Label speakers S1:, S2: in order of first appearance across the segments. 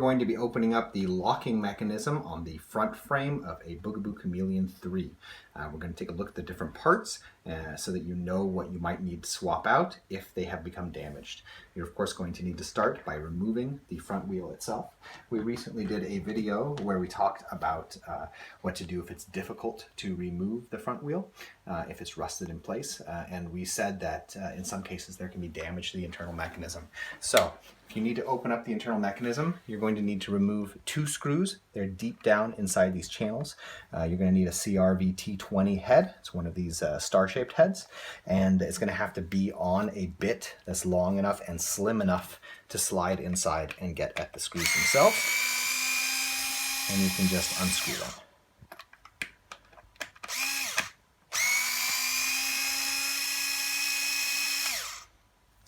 S1: We're going to be opening up the locking mechanism on the front frame of a Bugaboo Cameleon 3. We're going to take a look at the different parts so that you know what you might need to swap out if they have become damaged. You're of course going to need to start by removing the front wheel itself. We recently did a video where we talked about what to do if it's difficult to remove the front wheel, if it's rusted in place, and we said that in some cases there can be damage to the internal mechanism. So if you need to open up the internal mechanism, you're going to need to remove 2 screws. They're deep down inside these channels. You're going to need a CRVT20 head. It's one of these star-shaped heads, and it's going to have to be on a bit that's long enough and slim enough to slide inside and get at the screws themselves. And you can just unscrew them.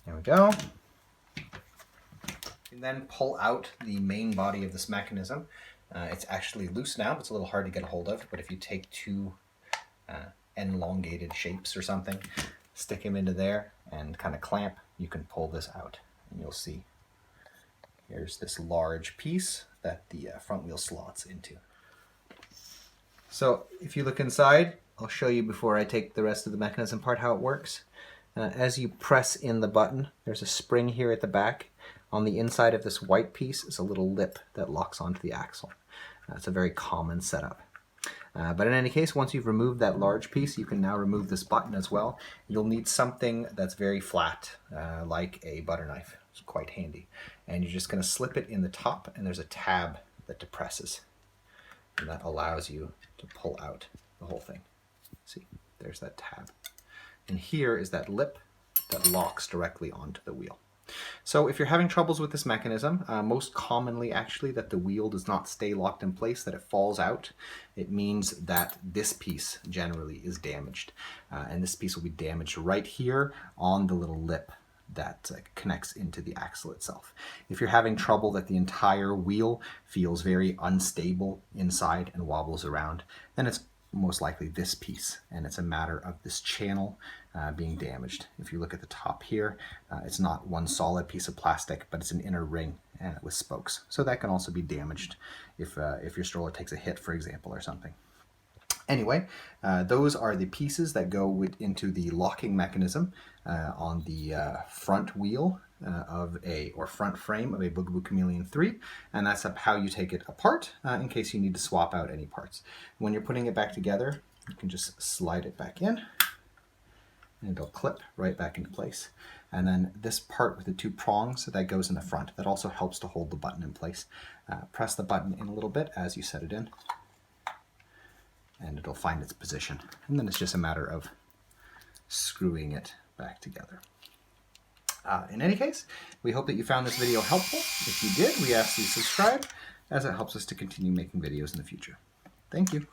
S1: There we go. And then pull out the main body of this mechanism. It's actually loose now, but it's a little hard to get a hold of. But if you take 2 elongated shapes or something, stick them into there and kind of clamp, you can pull this out. And you'll see here's this large piece that the front wheel slots into. So if you look inside, I'll show you before I take the rest of the mechanism apart how it works. As you press in the button, there's a spring here at the back. On the inside of this white piece is a little lip that locks onto the axle. It's a very common setup. But in any case, once you've removed that large piece, you can now remove this button as well. You'll need something that's very flat, like a butter knife. It's quite handy. And you're just going to slip it in the top, and there's a tab that depresses. And that allows you to pull out the whole thing. See, there's that tab. And here is that lip that locks directly onto the wheel. So if you're having troubles with this mechanism, most commonly actually that the wheel does not stay locked in place, that it falls out, it means that this piece generally is damaged. And this piece will be damaged right here on the little lip that connects into the axle itself. If you're having trouble that the entire wheel feels very unstable inside and wobbles around, then it's most likely this piece, and it's a matter of this channel being damaged. If you look at the top here, it's not one solid piece of plastic, but it's an inner ring with spokes. So that can also be damaged if your stroller takes a hit, for example, or something. Anyway, those are the pieces that go into the locking mechanism on the front wheel or front frame of a Bugaboo Cameleon 3, and that's how you take it apart in case you need to swap out any parts. When you're putting it back together, you can just slide it back in, and it'll clip right back into place. And then this part with the 2 prongs, that goes in the front. That also helps to hold the button in place. Press the button in a little bit as you set it in, and it'll find its position. And then it's just a matter of screwing it back together. In any case, we hope that you found this video helpful. If you did, we ask you to subscribe, as it helps us to continue making videos in the future. Thank you.